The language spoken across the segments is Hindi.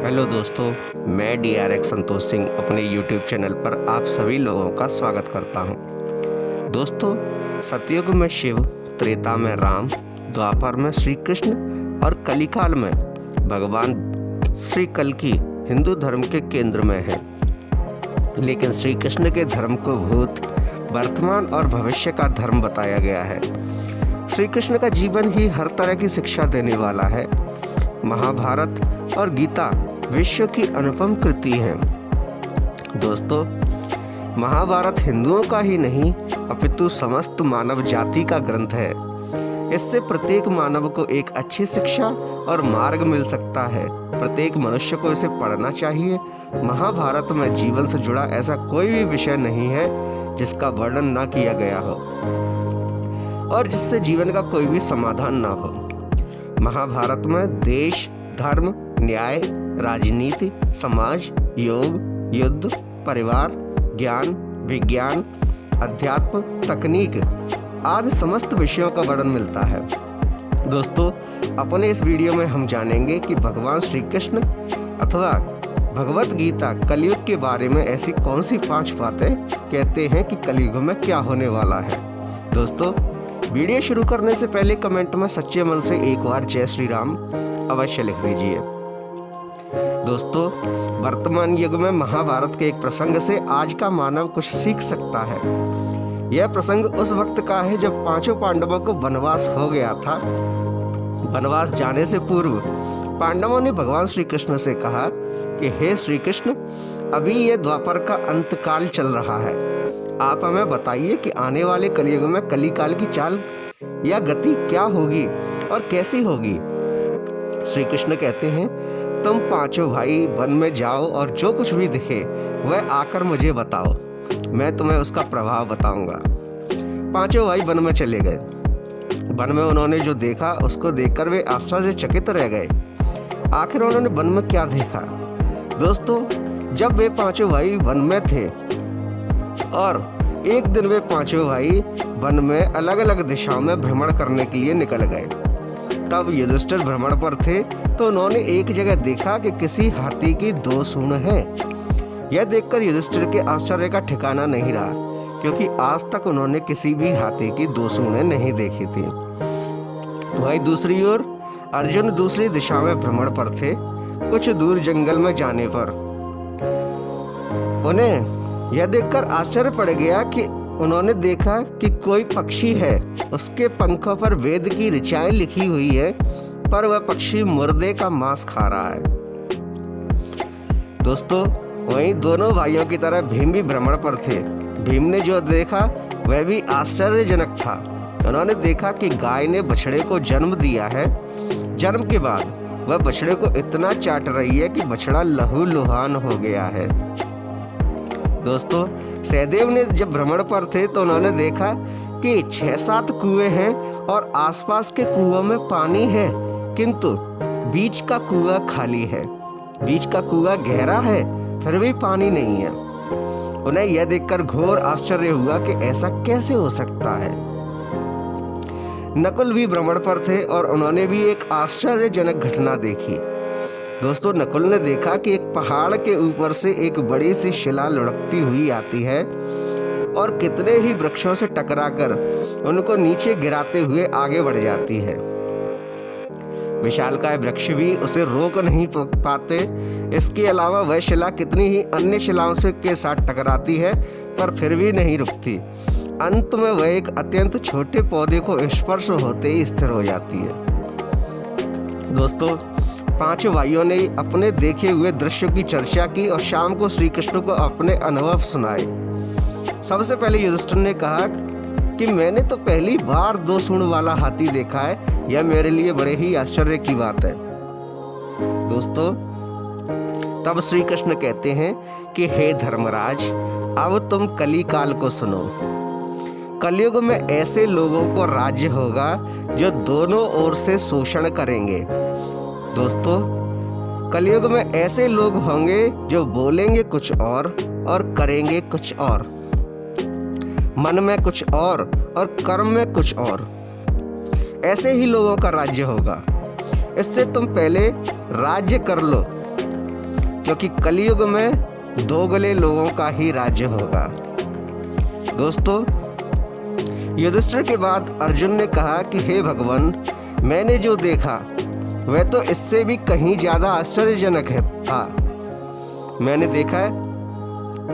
हेलो दोस्तों, मैं DRX संतोष सिंह अपने YouTube चैनल पर आप सभी लोगों का स्वागत करता हूं। दोस्तों, सतयुग में शिव, त्रेता में राम, द्वापर में श्री कृष्ण और कलिकाल में भगवान श्री कल्कि हिंदू धर्म के केंद्र में है। लेकिन श्री कृष्ण के धर्म को भूत, वर्तमान और भविष्य का धर्म बताया गया है। श्री कृष्ण का जीवन ही हर तरह की शिक्षा देने वाला है। महाभारत और गीता विश्व की अनुपम कृति हैं। दोस्तों, महाभारत हिंदुओं का ही नहीं अपितु समस्त मानव जाति का ग्रंथ है। इससे प्रत्येक मानव को एक अच्छी शिक्षा और मार्ग मिल सकता है। प्रत्येक मनुष्य को इसे पढ़ना चाहिए। महाभारत में जीवन से जुड़ा ऐसा कोई भी विषय नहीं है जिसका वर्णन ना किया गया हो और जिससे जीवन का कोई भी समाधान ना हो। महाभारत में देश, धर्म, न्याय, राजनीति, समाज, योग, युद्ध, परिवार, ज्ञान, विज्ञान, अध्यात्म, तकनीक आदि समस्त विषयों का वर्णन मिलता है। दोस्तों, अपने इस वीडियो में हम जानेंगे कि भगवान श्री कृष्ण अथवा भगवत गीता कलयुग के बारे में ऐसी कौन सी 5 बातें कहते हैं कि कलयुग में क्या होने वाला है। दोस्तों, वीडियो शुरू करने से पहले कमेंट में सच्चे मन से एक बार जय श्री राम अवश्य लिख दीजिए। दोस्तों, वर्तमान युग में महाभारत के एक प्रसंग से आज का मानव कुछ सीख सकता है। यह प्रसंग उस वक्त का है जब 5 पांडवों को वनवास हो गया था। वनवास जाने से पूर्व पांडवों ने भगवान श्री कृष्ण से कहा कि हे श्री कृष्ण, अभी यह द्वापर का अंतकाल चल रहा है। आप हमें बताइए कि आने वाले कलयुग में कलिकाल की चाल या गति क्या होगी और कैसी होगी। श्री कृष्ण कहते हैं, तुम 5 भाई वन में जाओ और जो कुछ भी दिखे वह आकर मुझे बताओ, मैं तुम्हें उसका प्रभाव बताऊंगा। 5 भाई वन में चले गए। वन में उन्होंने जो देखा उसको देखकर वे आश्चर्यचकित रह गए। आखिर उन्होंने वन में क्या देखा? दोस्तों, जब वे 5 भाई वन में थे और एक दिन वे 5 भाई वन में अलग अलग दिशाओं में भ्रमण करने के लिए निकल गए। तब युधिष्ठिर भ्रमण पर थे तो उन्होंने एक जगह देखा कि किसी हाथी की 2 सूंड हैं। यह देखकर युधिष्ठिर के आश्चर्य का ठिकाना नहीं रहा, क्योंकि आज तक उन्होंने किसी भी हाथी की 2 सूंडें नहीं देखी थी। वहीं दूसरी ओर अर्जुन दूसरी दिशा में भ्रमण पर थे। कुछ दूर जंगल में जाने पर उन्हें यह देखकर आश्चर्य पड़ गया कि उन्होंने देखा कि कोई पक्षी है, उसके पंखों पर वेद की ऋचाएं लिखी हुई है, पर वह पक्षी मुर्दे का मांस खा रहा है। दोस्तों, वहीं दोनों भाइयों की तरह भीम भी भ्रमण पर थे। भीम ने जो देखा वह भी आश्चर्यजनक था। उन्होंने देखा कि गाय ने बछड़े को जन्म दिया है। जन्म के बाद वह बछड़े को इतना चाट रही है कि बछड़ा लहूलुहान हो गया है। दोस्तों, सहदेव ने जब भ्रमण पर थे तो उन्होंने देखा कि 6-7 कुएं हैं और आसपास के कुओं में पानी है, किंतु बीच का कुआं खाली है। बीच का कुआं गहरा है, फिर भी पानी नहीं है। उन्हें यह देखकर घोर आश्चर्य हुआ कि ऐसा कैसे हो सकता है। नकुल भी भ्रमण पर थे और उन्होंने भी एक आश्चर्यजनक घटना देखी। दोस्तों, नकुल ने देखा कि एक पहाड़ के ऊपर से एक बड़ी सी शिला लुढ़कती हुई आती है और कितने ही वृक्षों से टकराकर उनको नीचे गिराते हुए आगे बढ़ जाती है। विशालकाय वृक्ष भी उसे रोक नहीं पाते। इसके अलावा वह शिला कितनी ही अन्य शिलाओं से के साथ टकराती है, पर फिर भी नहीं रुकती। अंत में वह एक अत्यंत छोटे पौधे को स्पर्श होते ही स्थिर हो जाती है। दोस्तों, 5 भाइयों ने अपने देखे हुए दृश्यों की चर्चा की और शाम को श्री कृष्ण को अपने अनुभव सुनाए। सबसे पहले युधिष्ठिर ने कहा कि मैंने तो पहली बार 2 सूंड वाला हाथी देखा है। यह मेरे लिए बड़े ही आश्चर्य की बात है। दोस्तों, तब श्री कृष्ण कहते हैं कि हे धर्मराज, अब तुम कलिकाल को सुनो। कलयुग में ऐसे लोगों को राज्य होगा जो दोनों ओर से शोषण करेंगे। दोस्तों, कलयुग में ऐसे लोग होंगे जो बोलेंगे कुछ और करेंगे कुछ और, मन में कुछ और कर्म में कुछ और। ऐसे ही लोगों का राज्य होगा। इससे तुम पहले राज्य कर लो। क्योंकि कलयुग में दोगले लोगों का ही राज्य होगा। दोस्तों, युधिष्ठिर के बाद अर्जुन ने कहा कि हे भगवान, मैंने जो देखा वह तो इससे भी कहीं ज़्यादा आश्चर्यजनक था। मैंने देखा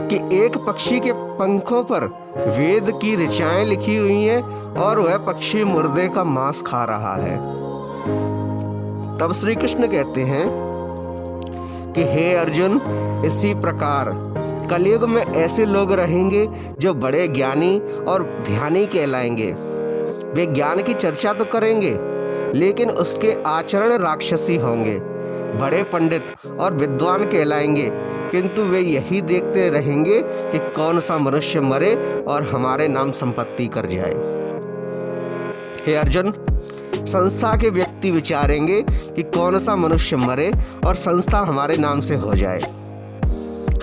कि एक पक्षी के पंखों पर वेद की ऋचाएं लिखी हुई हैं और वह पक्षी मुर्दे का मांस खा रहा है। तब श्री कृष्ण कहते हैं कि हे अर्जुन, इसी प्रकार कलयुग में ऐसे लोग रहेंगे जो बड़े ज्ञानी और ध्यानी कहलाएंगे। वे ज्ञान की चर्चा तो करेंगे लेकिन उसके आचरण राक्षसी होंगे। बड़े पंडित और विद्वान कहलाएंगे किंतु वे यही देखते रहेंगे कि कौन सा मनुष्य मरे और हमारे नाम संपत्ति कर जाए। हे अर्जुन, संस्था के व्यक्ति विचारेंगे कि कौन सा मनुष्य मरे और संस्था हमारे नाम से हो जाए।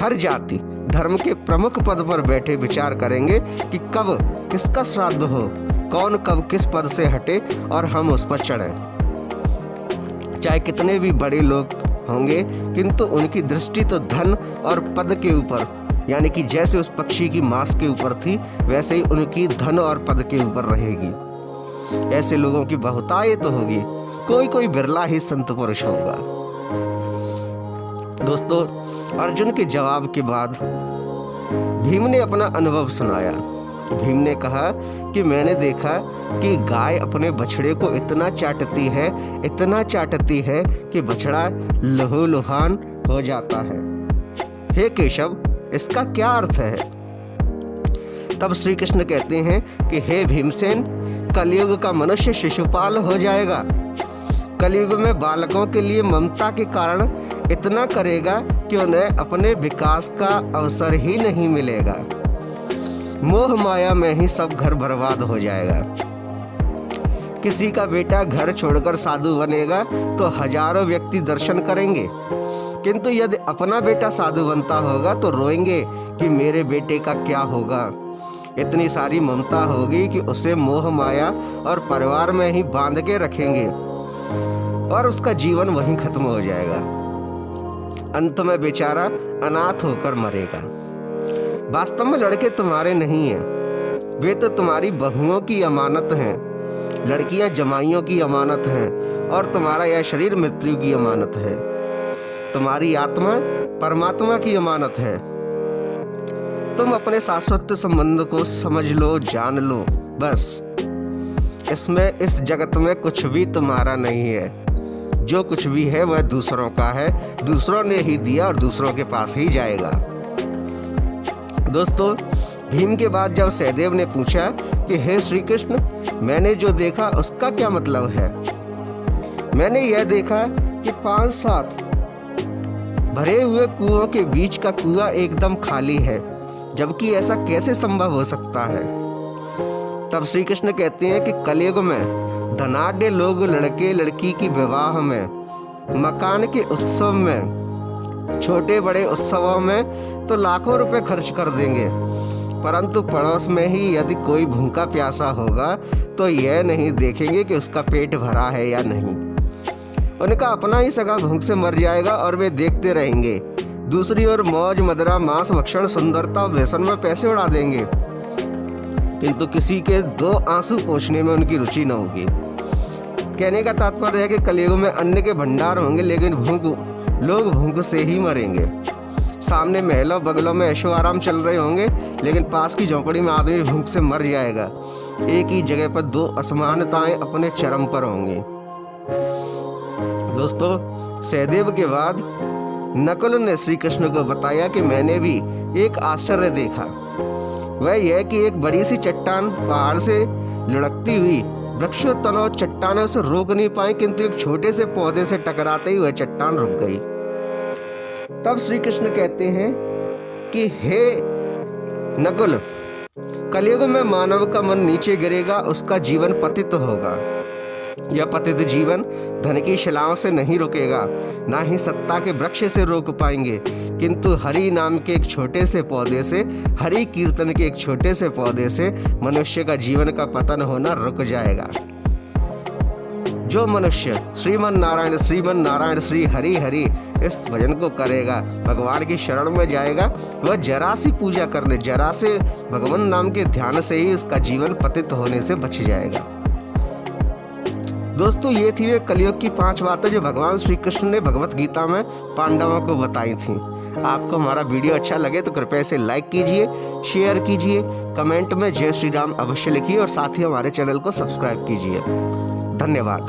हर जाति धर्म के प्रमुख पद पर बैठे विचार करेंगे कि कब किसका श्राद्ध हो, कौन कब किस पद से हटे और हम उस पर चढ़ें। चाहे कितने भी बड़े लोग होंगे किंतु उनकी दृष्टि तो धन और पद के ऊपर, यानी कि जैसे उस पक्षी की मांस के ऊपर थी वैसे ही उनकी धन और पद के ऊपर रहेगी। ऐसे लोगों की बहुतायत तो होगी, कोई कोई बिरला ही संत पुरुष होगा। दोस्तों, अर्जुन के जवाब के बाद भीम ने अपना अनुभव सुनाया। भीम ने कहा कि मैंने देखा कि गाय अपने बछड़े को इतना चाटती है कि बछड़ा लहूलुहान हो जाता है। हे केशव, इसका क्या अर्थ है? तब श्री कृष्ण कहते हैं कि हे भीमसेन, कलयुग का मनुष्य शिशुपाल हो जाएगा। कलयुग में बालकों के लिए ममता के कारण इतना करेगा कि उन्हें अपने विकास का अवसर ही नहीं मिलेगा। मोह माया में ही सब घर बर्बाद हो जाएगा। किसी का बेटा घर छोड़कर साधु बनेगा तो हजारों व्यक्ति दर्शन करेंगे, किंतु यदि अपना बेटा साधु बनता होगा तो रोएंगे कि मेरे बेटे का क्या होगा। इतनी सारी ममता होगी कि उसे मोह माया और परिवार में ही बांध के रखेंगे और उसका जीवन वहीं खत्म हो जाएगा। अंत में बेचारा अनाथ होकर मरेगा। वास्तव में लड़के तुम्हारे नहीं हैं, वे तो तुम्हारी बहुओं की अमानत हैं। लड़कियां जमाइयों की अमानत हैं और तुम्हारा यह शरीर मृत्यु की अमानत है। तुम्हारी आत्मा परमात्मा की अमानत है। तुम अपने शाश्वत संबंध को समझ लो, जान लो, बस। इसमें इस जगत में कुछ भी तुम्हारा नहीं है। जो कुछ भी है वह दूसरों का है, दूसरों ने ही दिया और दूसरों के पास ही जाएगा। दोस्तों, भीम के बाद जब सहदेव ने पूछा कि हे श्री कृष्ण, मैंने जो देखा उसका क्या मतलब है? मैंने यह देखा कि 5-7 भरे हुए कुओं के बीच का कुआं एकदम खाली है, जबकि ऐसा कैसे संभव हो सकता है? तब श्री कृष्ण कहते हैं कि कलयुग में धनाढ्य लोग लड़के लड़की की विवाह में, मकान के उत्सव में, छोटे बड़े उत्सवों में तो लाखों रुपए खर्च कर देंगे, परंतु पड़ोस में ही यदि कोई भूखा प्यासा होगा तो यह नहीं देखेंगे कि उसका पेट भरा है या नहीं। उनका अपना ही सगा भूख से मर जाएगा और वे देखते रहेंगे। दूसरी ओर मौज मदिरा मांस भक्षण सुंदरता व्यसन में पैसे उड़ा देंगे, किंतु किसी के 2 आंसू पोंछने में उनकी रुचि न होगी। कहने का तात्पर्य है कि कलयुग में अन्न के भंडार होंगे लेकिन लोग भूख से ही मरेंगे। सामने महलों बगलों में ऐशो आराम चल रहे होंगे लेकिन पास की झोंपड़ी में आदमी भूख से मर जाएगा। एक ही जगह पर 2 असमानताएं अपने चरम पर होंगी। दोस्तों, सहदेव के बाद नकुल ने श्री कृष्ण को बताया कि मैंने भी एक आश्चर्य देखा। वह यह कि एक बड़ी सी चट्टान पहाड़ से लुढ़कती हुई वृक्षों तनों चट्टानों से रोक नहीं पाई, किंतु एक छोटे से पौधे से टकराते ही वह चट्टान रुक गई। तब श्री कृष्ण कहते हैं कि हे नकुल, कलयुग में मानव का मन नीचे गिरेगा, उसका जीवन पतित होगा। यह पतित जीवन धन की शिलाओं से नहीं रुकेगा, ना ही सत्ता के वृक्ष से रोक पाएंगे, किंतु हरि नाम के एक छोटे से पौधे से, हरि कीर्तन के एक छोटे से पौधे से मनुष्य का जीवन का पतन होना रुक जाएगा। जो मनुष्य श्रीमन नारायण श्री हरि हरि इस भजन को करेगा, भगवान की शरण में जाएगा, वह जरा सी पूजा करने, जरा से भगवान नाम के ध्यान से ही उसका जीवन पतित होने से बच जाएगा। दोस्तों, ये थी वे कलयुग की 5 बातें जो भगवान श्री कृष्ण ने भगवत गीता में पांडवों को बताई थी। आपको हमारा वीडियो अच्छा लगे तो कृपया इसे लाइक कीजिए, शेयर कीजिए, कमेंट में जय श्री राम अवश्य लिखिए और साथ ही हमारे चैनल को सब्सक्राइब कीजिए। धन्यवाद।